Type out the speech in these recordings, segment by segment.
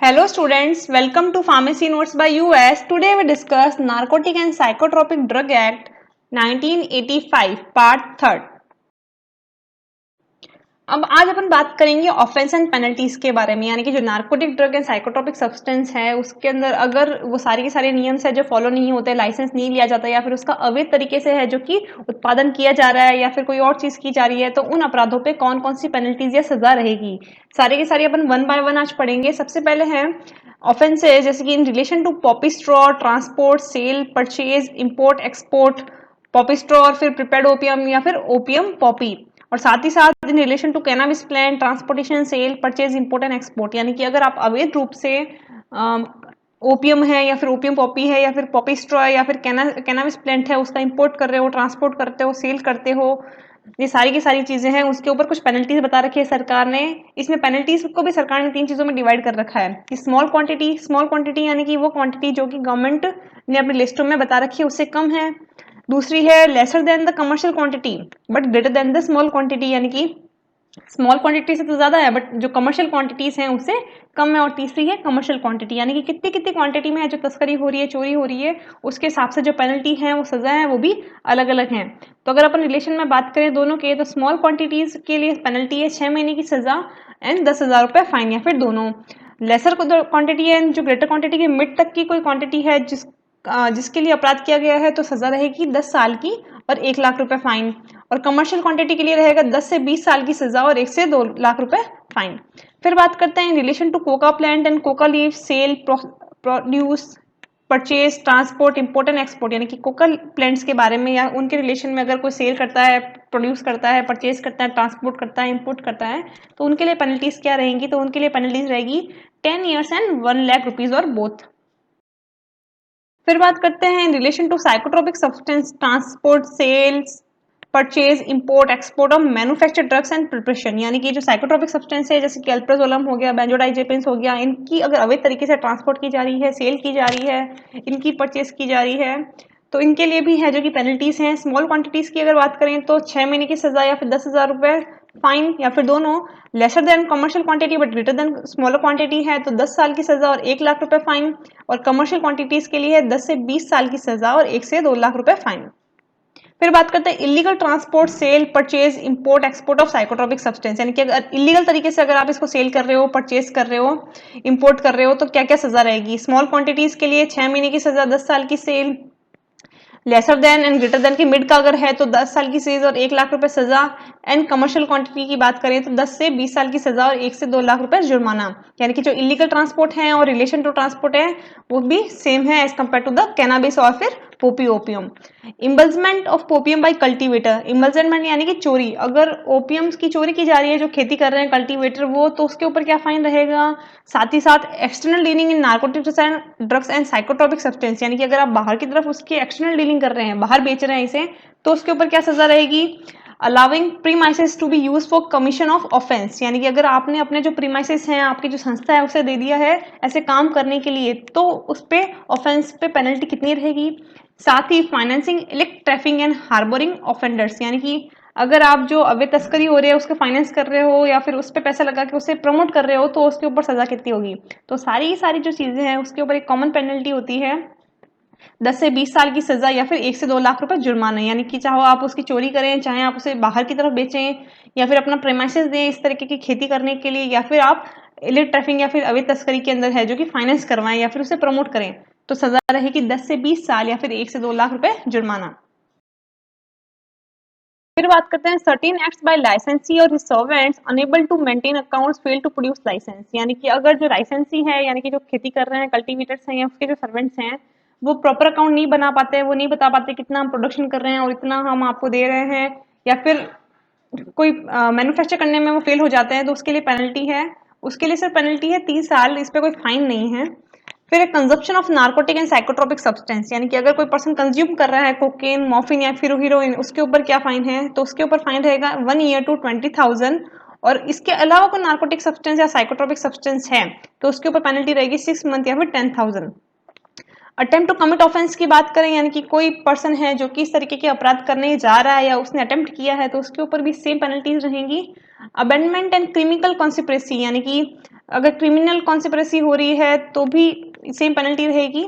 Hello students, welcome to Pharmacy Notes by US. Today we discuss Narcotic and Psychotropic Drug Act 1985 Part 3rd. अब आज अपन बात करेंगे offence and penalties के बारे में, यानी कि जो narcotic drug and psychotropic substance है उसके अंदर अगर वो सारे के सारे नियम्स है जो फॉलो नहीं होते, लाइसेंस नहीं लिया जाता या फिर उसका अवैध तरीके से है जो कि उत्पादन किया जा रहा है या फिर कोई और चीज की जा रही है, तो उन अपराधों पे कौन कौन सी पेनल्टीज या सजा रहेगी, सारे के सारे अपन वन बाय वन आज पढ़ेंगे। सबसे पहले है ऑफेंसेज, जैसे कि in relation to poppy straw, transport, sale, purchase, import, export, poppy straw और फिर प्रिपेयर्ड ओपियम या फिर ओपियम पॉपी, और साथ ही साथ in relation to cannabis plant, transportation, sale, purchase, import and export, यानी कि अगर आप अवैध रूप से ओपियम है या फिर ओपियम पॉपी है या फिर पॉपी स्ट्रॉ है या फिर कैनाबिस प्लांट है उसका इंपोर्ट कर रहे हो, ट्रांसपोर्ट करते हो, सेल करते हो, ये सारी की सारी चीजें हैं, उसके ऊपर कुछ पेनल्टीज बता रखी है सरकार ने। इसमें पेनल्टीज को भी सरकार ने 3 चीजों में डिवाइड कर रखा है कि स्मॉल क्वांटिटी यानी कि वो क्वांटिटी जो कि गवर्नमेंट ने अपनी लिस्टों में बता रखी है उससे कम है। दूसरी है lesser than the commercial quantity but greater than the small quantity, यानी कि स्मॉल क्वांटिटी से तो ज्यादा है बट जो कमर्शियल क्वांटिटीज हैं उससे कम है। और तीसरी है कमर्शियल क्वांटिटी, यानी कि कितनी कितनी क्वांटिटी में है जो तस्करी हो रही है, चोरी हो रही है, उसके हिसाब से जो पेनल्टी है वो सजा है वो भी अलग अलग है। तो अगर अपन रिलेशन में बात करें दोनों के, तो स्मॉल क्वांटिटीज के लिए पेनल्टी है 6 महीने की सजा एंड 10,000 रुपए फाइन, या फिर दोनों। लेसर क्वांटिटी है जो ग्रेटर क्वांटिटी के मिड तक की कोई क्वांटिटी है जिसके लिए अपराध किया गया है तो सजा रहेगी 10 साल की और 1 लाख रुपए फाइन। और कमर्शियल क्वांटिटी के लिए रहेगा 10 से 20 साल की सजा और 1 से 2 लाख रुपए फाइन। फिर बात करते हैं in relation to coca plant and coca leaf, sale, produce, purchase, transport, import and export, यानी कि कोका प्लांट्स के बारे में या उनके रिलेशन में अगर कोई सेल करता है, प्रोड्यूस करता है, परचेज करता है, ट्रांसपोर्ट करता है, इंपोर्ट करता है, तो उनके लिए पेनल्टीज क्या रहेंगी, तो उनके लिए पेनल्टीज रहेगी 10 ईयर्स एंड 1 लाख रुपीज और बोथ। फिर बात करते हैं in relation to psychotropic substance, transport, sales, purchase, import, export of manufactured drugs and preparation, यानी कि जो साइकोट्रोपिक सब्सटेंस है जैसे कि अल्प्राजोलम हो गया, बेंजोडाइजेपिन्स हो गया, इनकी अगर अवैध तरीके से ट्रांसपोर्ट की जा रही है, सेल की जा रही है, इनकी परचेज की जा रही है, तो इनके लिए भी है जो कि पेनल्टीज हैं। स्मॉल क्वांटिटीज की अगर बात करें तो 6 महीने की सजा या फिर 10,000 रुपए फाइन, या फिर दोनों। Lesser than commercial quantity but greater than smaller quantity है तो 10 साल की सजा और 1 लाख रुपए फाइन, और कमर्शियल क्वांटिटीज के लिए 10 से 20 साल की सजा और 1 से 2 लाख रुपए फाइन। फिर बात करते हैं illegal transport, sale, purchase, import, export of psychotropic substance, यानी कि अगर इलीगल तरीके से अगर आप इसको सेल कर रहे हो, परचेज कर रहे हो, इंपोर्ट कर रहे हो, तो क्या क्या सजा रहेगी। स्मॉल क्वांटिटीज के लिए 6 महीने की सजा, 10 साल की sale, lesser than and greater than की मिड का अगर है तो 10 साल की सजा और 1 लाख रुपए सजा, एंड कमर्शियल क्वांटिटी की बात करें तो 10 से 20 साल की सजा और 1 से 2 लाख रुपए जुर्माना। यानी कि जो इलीगल ट्रांसपोर्ट है और रिलेशन टू ट्रांसपोर्ट है वो भी सेम है as compared to the cannabis और फिर poppy opium. Embezzlement of opium by cultivator, embezzlement यानी कि चोरी, अगर ओपियम की चोरी की जा रही है जो खेती कर रहे हैं कल्टीवेटर वो, तो उसके ऊपर क्या फाइन रहेगा। साथ ही साथ external dealing in narcotics and drugs and psychotropic substance, यानी कि अगर आप बाहर की तरफ उसकी एक्सटर्नल डीलिंग कर रहे हैं, बाहर बेच रहे हैं इसे, तो उसके ऊपर क्या सजा रहेगी। Allowing premises to be use for commission of offence, यानी कि अगर आपने अपने जो प्रीमाइसेस हैं, आपकी जो संस्था है उसे दे दिया है ऐसे काम करने के लिए, तो उस पे ऑफेंस पे पेनल्टी कितनी रहेगी। साथ ही फाइनेंसिंग इलेक्ट ट्रैफिंग एंड हार्बोरिंग ऑफेंडर्स, यानी कि अगर आप जो अवैध तस्करी हो रही है उसके फाइनेंस कर रहे हो या फिर उस पर पैसा लगा के उसे प्रमोट कर रहे हो, तो उसके ऊपर सजा कितनी होगी। तो सारी सारी जो चीजें हैं उसके ऊपर एक कॉमन पेनल्टी होती है 10 से 20 साल की सजा या फिर 1 से 2 लाख रुपए जुर्माना, यानी कि चाहे आप उसकी चोरी करें, चाहे आप उसे बाहर की तरफ बेचें या फिर अपना प्रेमाइसेस दें इस तरीके की खेती करने के लिए, या फिर आप इलिट ट्रैफिकिंग या फिर अवैध तस्करी के अंदर है जो कि फाइनेंस करवाएं या फिर उसे प्रमोट करें, तो सजा रहेगी 10 से 20 साल या फिर 1 से 2 लाख रुपए जुर्माना। फिर बात करते हैं सर्टेन एक्ट्स बाय लाइसेंसी और servants unable to maintain accounts fail to produce licence, यानी कि अगर जो लाइसेंसी है यानी कि जो खेती कर रहे हैं कल्टीवेटर्स हैं या उसके जो सर्वेंट्स हैं वो प्रॉपर अकाउंट नहीं बना पाते, वो नहीं बता पाते कितना हम प्रोडक्शन कर रहे हैं और इतना हम आपको दे रहे हैं, या फिर कोई मैन्युफैक्चर करने में वो फेल हो जाते हैं, तो उसके लिए पेनल्टी है, उसके लिए सिर्फ पेनल्टी है 30 साल, इस पर कोई फाइन नहीं है। फिर consumption of narcotic and psychotropic substance, यानी कि अगर कोई पर्सन कंज्यूम कर रहा है कोकेन, मॉर्फिन या फिर हीरोइन, उसके ऊपर क्या फाइन है, तो उसके ऊपर फाइन रहेगा 1 ईयर टू 20,000। और इसके अलावा कोई नार्कोटिक सब्सटेंस या साइकोट्रोपिक सब्सटेंस है तो उसके ऊपर पेनल्टी रहेगी 6 मंथ या फिर 10,000। अटेम्प्ट टू कमिट ऑफेंस की बात करें, यानी कि कोई पर्सन है जो कि इस तरीके के अपराध करने जा रहा है या उसने अटेम्प्ट किया है तो उसके ऊपर भी सेम पेनल्टीज रहेंगी। अबेंडमेंट एंड क्रिमिनल कॉन्स्पिरेसी, यानी कि अगर क्रिमिनल कॉन्स्पिरेसी हो रही है तो भी सेम पेनल्टी रहेगी।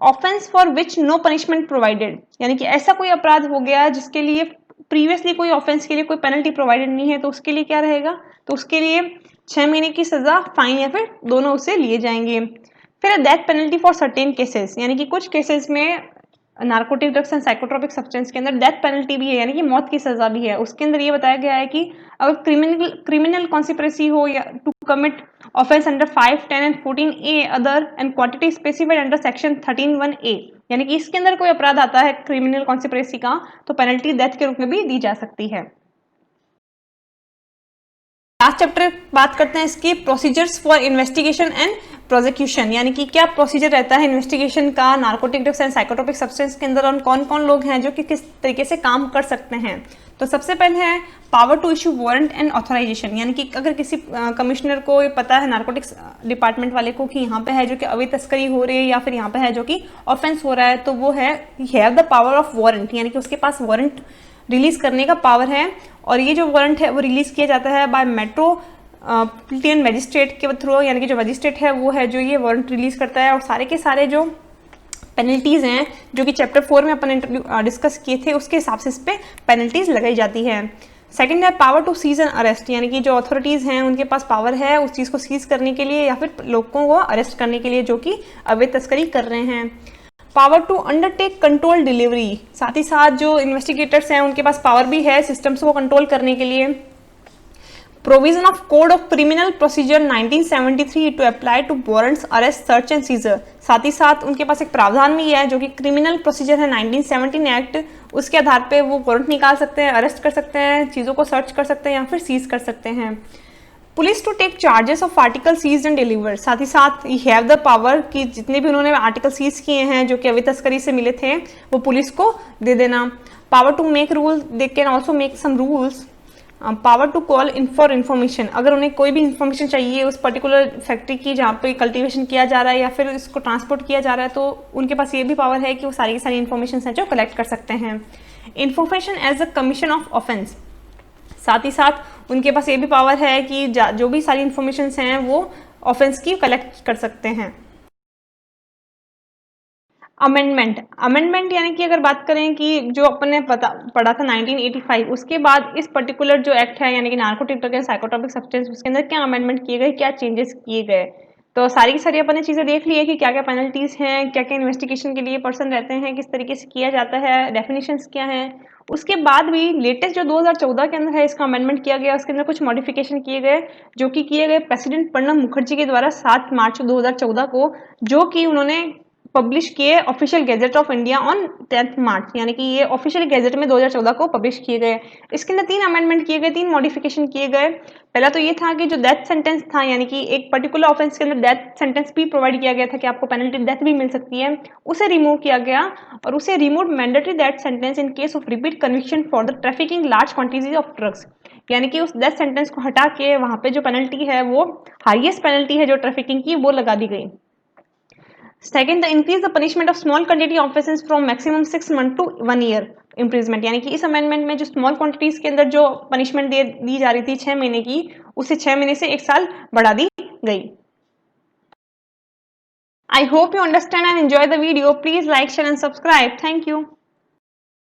Offence for which no punishment provided, यानी कि ऐसा कोई अपराध हो गया जिसके लिए प्रीवियसली कोई ऑफेंस के लिए कोई पेनल्टी प्रोवाइडेड नहीं है, तो उसके लिए क्या रहेगा, तो उसके लिए 6 महीने की सजा, फाइन या फिर दोनों उससे लिए जाएंगे। फिर death penalty for certain cases, यानी कि कुछ केसेस में narcotic drugs and psychotropic substance के अंदर डेथ पेनल्टी भी है, यानी कि मौत की सजा भी है। उसके अंदर ये बताया गया है कि अगर क्रिमिनल कॉन्स्पिरेसी हो या to commit offence under 5, 10 and 14A other and quantity specified under section 13(1)A, यानी कि इसके अंदर कोई अपराध आता है क्रिमिनल कॉन्स्पिरेसी का, तो पेनल्टी डेथ के रूप में भी दी जा सकती है। लास्ट चैप्टर बात करते हैं इसकी procedures for investigation and prosecution, यानी कि क्या प्रोसीजर रहता है इन्वेस्टिगेशन का narcotic drugs and psychotropic substance के अंदर, और कौन कौन लोग हैं जो कि किस तरीके से काम कर सकते हैं। तो सबसे पहले है power to issue warrant and authorisation, यानी कि अगर किसी कमिश्नर को पता है नार्कोटिक्स डिपार्टमेंट वाले को कि यहाँ पे है जो कि अवैध तस्करी हो रही है या फिर यहाँ पे है जो कि ऑफेंस हो रहा है, तो वो है have the power of warrant, यानी कि उसके पास वारंट रिलीज करने का पावर है। और ये जो वारंट है वो रिलीज किया जाता है बाय मेट्रोपोलिटन मजिस्ट्रेट के थ्रू, यानी कि जो मजिस्ट्रेट है वो है जो ये वारंट रिलीज करता है। और सारे के सारे जो पेनल्टीज हैं जो कि चैप्टर 4 में अपन डिस्कस किए थे उसके हिसाब से इस पे पेनल्टीज लगाई जाती है। सेकंड है power to seize and arrest, यानी कि जो अथॉरिटीज हैं उनके पास पावर है उस चीज को सीज करने के लिए या फिर लोगों को अरेस्ट करने के लिए जो कि अवैध तस्करी कर रहे हैं। Power to undertake control delivery, साथ ही साथ जो इन्वेस्टिगेटर्स हैं उनके पास पावर भी है सिस्टम्स को कंट्रोल करने के लिए। Provision of code of criminal procedure 1973 to apply to warrants, arrest, search and seizure, साथ ही साथ उनके पास एक प्रावधान भी है जो कि क्रिमिनल प्रोसीजर है 1917 एक्ट, उसके आधार पे वो वारंट निकाल सकते हैं, अरेस्ट कर सकते हैं, चीज़ों को सर्च कर सकते हैं या फिर सीज कर सकते हैं। Police to take charges of article seize and deliver, साथ ही साथ ये हैव द पावर कि जितने भी उन्होंने आर्टिकल सीज किए हैं जो कि अवैध तस्करी से मिले थे वो पुलिस को दे देना। Power to make rule, they can also make some rules. Power to call in for information, अगर उन्हें कोई भी इन्फॉर्मेशन चाहिए उस पर्टिकुलर फैक्ट्री की जहाँ पे कल्टीवेशन किया जा रहा है या फिर इसको ट्रांसपोर्ट किया जा रहा है, तो उनके पास ये भी पावर है कि वो सारी की सारी इन्फॉर्मेशन है जो कलेक्ट कर सकते हैं। Information as a commission of offence, साथ ही साथ उनके पास ये भी पावर है कि जो भी सारी इन्फॉर्मेशन हैं वो ऑफेंस की कलेक्ट कर सकते हैं। अमेंडमेंट यानी कि अगर बात करें कि जो अपन ने पढ़ा था 1985, उसके बाद इस पर्टिकुलर जो एक्ट है यानी कि narcotic drug and psychotropic substance, उसके अंदर क्या अमेंडमेंट किए गए, क्या चेंजेस किए गए। तो सारी की सारी अपन ने चीज़ें देख ली है कि क्या क्या पेनल्टीज हैं, क्या क्या इन्वेस्टिगेशन के लिए पर्सन रहते हैं, किस तरीके से किया जाता है, डेफिनेशंस क्या हैं। उसके बाद भी लेटेस्ट जो 2014 के अंदर है इसका अमेंडमेंट किया गया, उसके अंदर कुछ मॉडिफिकेशन किए गए जो कि किए गए प्रेसिडेंट प्रणब मुखर्जी के द्वारा 7 मार्च 2014 को, जो कि उन्होंने पब्लिश किए official gazette of India on 10 मार्च, यानी कि ये ऑफिशियल गैजेट में 2014 को पब्लिश किए गए। इसके अंदर 3 अमेंडमेंट किए गए, 3 मॉडिफिकेशन किए गए। पहला तो ये था कि जो डेथ सेंटेंस था, यानी कि एक पर्टिकुलर ऑफेंस के अंदर डेथ सेंटेंस भी प्रोवाइड किया गया था कि आपको पेनल्टी डेथ भी मिल सकती है, उसे रिमूव किया गया और उसे remove mandatory death sentence in case of repeat conviction for the trafficking large quantities of drugs, यानी कि उस डेथ सेंटेंस को हटा के वहां पे जो पेनल्टी है वो हाईएस्ट पेनल्टी है जो ट्रैफिकिंग की वो लगा दी गई। Second, the increase the punishment of small quantity offences from maximum 6 month to 1 year imprisonment, यानी कि इस अमेंडमेंट में जो स्मॉल क्वांटिटीज के अंदर जो पनिशमेंट दी जा रही थी 6 महीने की, उसे 6 महीने से 1 साल बढ़ा दी गई। I hope you understand and enjoy the video. Please like, share and subscribe. Thank you.